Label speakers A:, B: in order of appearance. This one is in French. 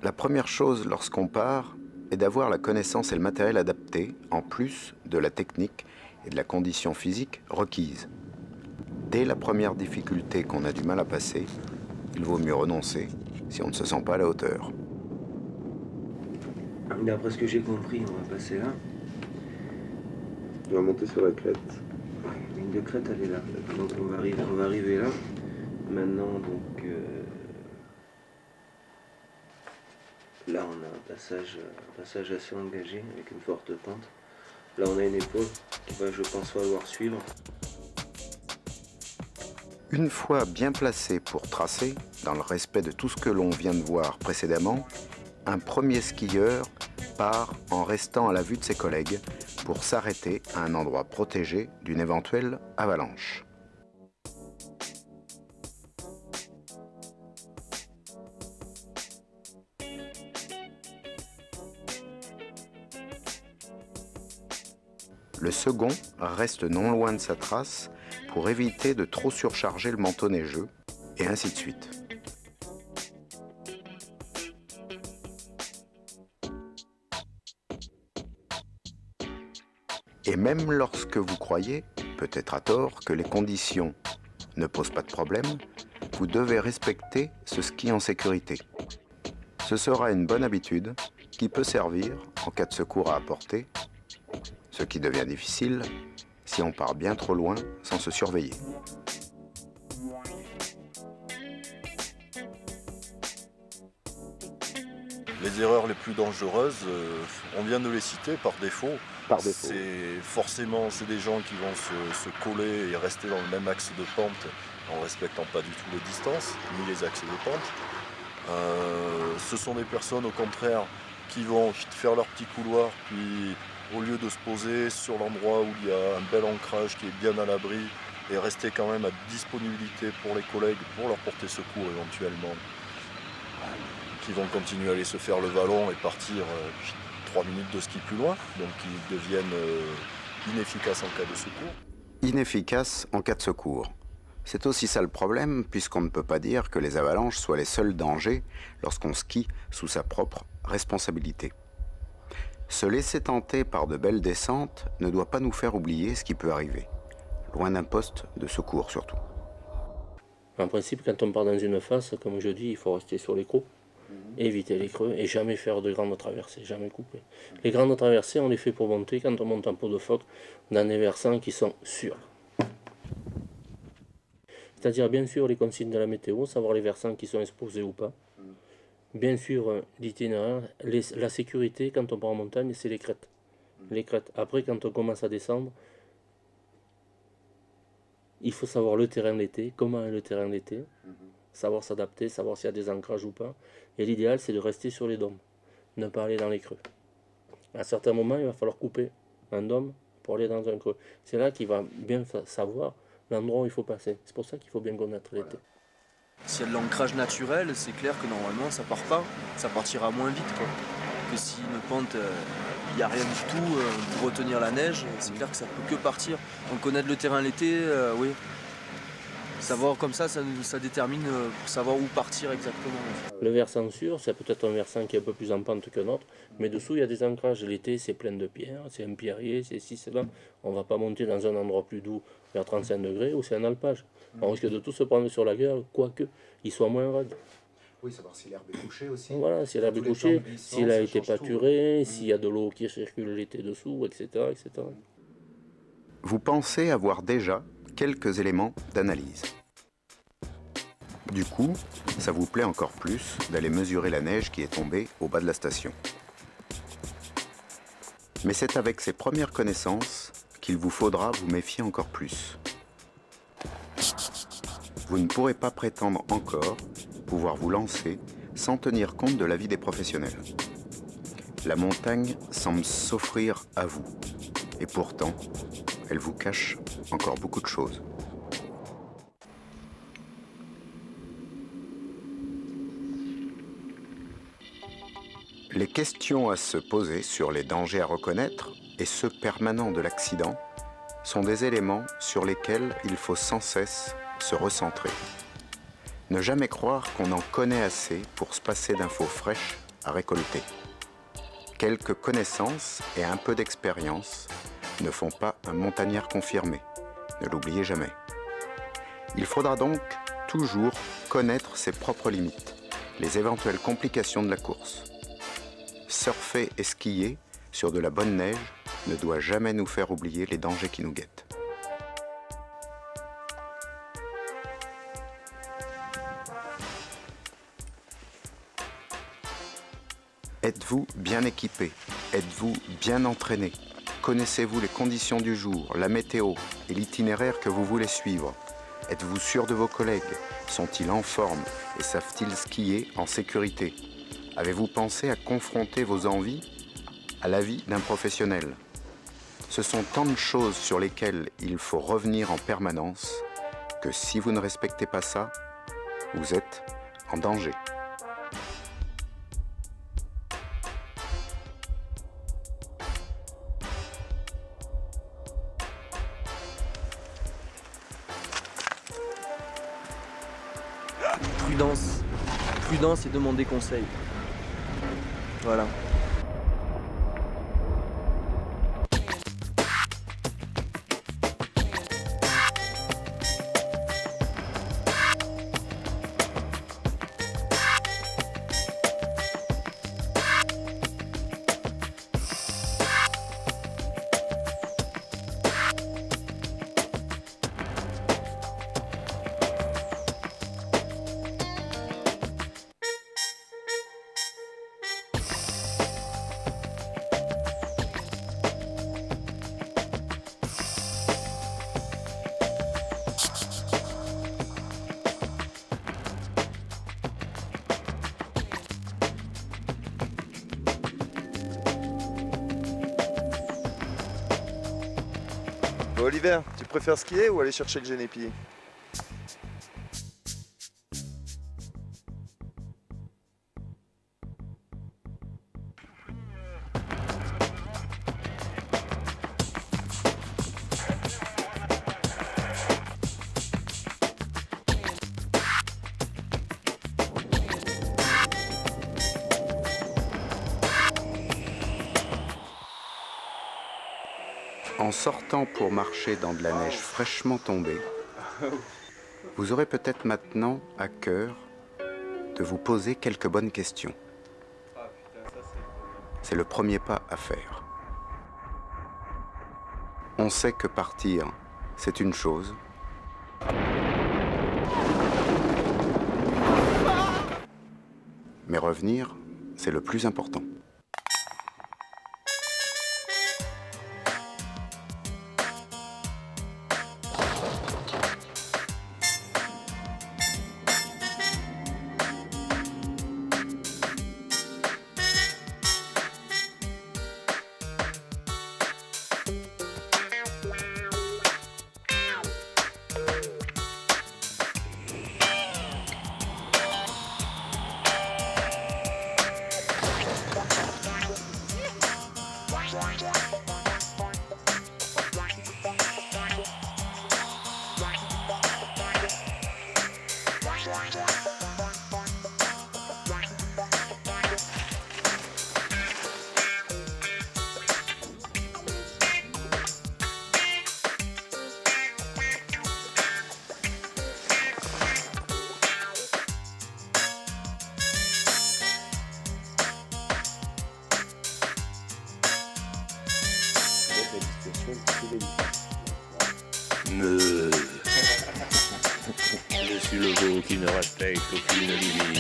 A: La première chose lorsqu'on part est d'avoir la connaissance et le matériel adapté, en plus de la technique et de la condition physique requise. Dès la première difficulté qu'on a du mal à passer, il vaut mieux renoncer si on ne se sent pas à la hauteur.
B: D'après ce que j'ai compris, on va passer là.
C: On va monter sur la crête.
B: Ouais, la ligne de crête, elle est là. Donc on va arriver là. Maintenant, donc... là, on a un passage assez engagé, avec une forte pente. Là, on a une épaule qui va, je pense, falloir suivre.
A: Une fois bien placé pour tracer, dans le respect de tout ce que l'on vient de voir précédemment, un premier skieur part en restant à la vue de ses collègues pour s'arrêter à un endroit protégé d'une éventuelle avalanche. Le second reste non loin de sa trace pour éviter de trop surcharger le manteau neigeux, et ainsi de suite. Et même lorsque vous croyez, peut-être à tort, que les conditions ne posent pas de problème, vous devez respecter ce ski en sécurité. Ce sera une bonne habitude qui peut servir en cas de secours à apporter, ce qui devient difficile si on part bien trop loin sans se surveiller.
D: Les erreurs les plus dangereuses, on vient de les citer par défaut. C'est des gens qui vont se coller et rester dans le même axe de pente en respectant pas du tout les distances, ni les axes de pente. Ce sont des personnes au contraire qui vont faire leur petit couloir, puis au lieu de se poser sur l'endroit où il y a un bel ancrage qui est bien à l'abri et rester quand même à disponibilité pour les collègues pour leur porter secours éventuellement, qui vont continuer à aller se faire le vallon et partir 3 minutes de ski plus loin, donc ils deviennent inefficaces en cas de secours.
A: Inefficaces en cas de secours. C'est aussi ça le problème, puisqu'on ne peut pas dire que les avalanches soient les seuls dangers lorsqu'on skie sous sa propre responsabilité. Se laisser tenter par de belles descentes ne doit pas nous faire oublier ce qui peut arriver, loin d'un poste de secours surtout.
E: En principe, quand on part dans une face, comme je dis, il faut rester sur les crocs, éviter les creux et jamais faire de grandes traversées, jamais couper. Les grandes traversées, on les fait pour monter quand on monte en pot de phoque dans des versants qui sont sûrs. C'est-à-dire bien sûr les consignes de la météo, savoir les versants qui sont exposés ou pas. Bien sûr l'itinéraire, la sécurité quand on part en montagne, c'est les crêtes. Les crêtes. Après quand on commence à descendre, il faut savoir le terrain l'été, comment est le terrain l'été, savoir s'adapter, savoir s'il y a des ancrages ou pas. Et l'idéal c'est de rester sur les dômes, ne pas aller dans les creux. À certains moments il va falloir couper un dôme pour aller dans un creux. C'est là qu'il va bien savoir l'endroit où il faut passer. C'est pour ça qu'il faut bien connaître l'été.
F: S'il y a de l'ancrage naturel, c'est clair que normalement ça part pas, ça partira moins vite quoi. Que si une pente, il n'y a rien du tout pour retenir la neige, c'est clair que ça peut que partir. Donc connaître le terrain l'été, oui. Savoir comme ça détermine pour savoir où partir exactement.
E: Le versant sûr, c'est peut-être un versant qui est un peu plus en pente que l'autre, mais dessous il y a des ancrages. L'été c'est plein de pierres, c'est un pierrier, c'est ci, c'est là. On ne va pas monter dans un endroit plus doux vers 35 degrés où c'est un alpage. On risque de tout se prendre sur la gueule, quoique il soit moins raide.
G: Oui, savoir si l'herbe est couchée aussi.
E: Voilà, si l'herbe est couchée, s'il a été pâturé, s'il y a de l'eau qui circule l'été dessous, etc., etc.
A: Vous pensez avoir déjà quelques éléments d'analyse. Du coup, ça vous plaît encore plus d'aller mesurer la neige qui est tombée au bas de la station. Mais c'est avec ces premières connaissances qu'il vous faudra vous méfier encore plus. Vous ne pourrez pas prétendre encore pouvoir vous lancer sans tenir compte de l'avis des professionnels. La montagne semble s'offrir à vous, et pourtant, elle vous cache encore beaucoup de choses. Les questions à se poser sur les dangers à reconnaître et ceux permanents de l'accident sont des éléments sur lesquels il faut sans cesse se recentrer. Ne jamais croire qu'on en connaît assez pour se passer d'infos fraîches à récolter. Quelques connaissances et un peu d'expérience ne font pas un montagnard confirmé. Ne l'oubliez jamais. Il faudra donc toujours connaître ses propres limites, les éventuelles complications de la course. Surfer et skier sur de la bonne neige ne doit jamais nous faire oublier les dangers qui nous guettent. Êtes-vous bien équipé? Êtes-vous bien entraîné? Connaissez-vous les conditions du jour, la météo et l'itinéraire que vous voulez suivre? Êtes-vous sûr de vos collègues? Sont-ils en forme et savent-ils skier en sécurité? Avez-vous pensé à confronter vos envies à l'avis d'un professionnel? Ce sont tant de choses sur lesquelles il faut revenir en permanence que si vous ne respectez pas ça, vous êtes en danger.
F: Prudence. Prudence et demander conseil. Voilà.
D: Bon, Oliver, tu préfères skier ou aller chercher le génépi?
A: En sortant pour marcher dans de la neige fraîchement tombée, vous aurez peut-être maintenant à cœur de vous poser quelques bonnes questions. C'est le premier pas à faire. On sait que partir, c'est une chose. Mais revenir, c'est le plus important.
H: Je suis le veau qui ne respecte aucune limite.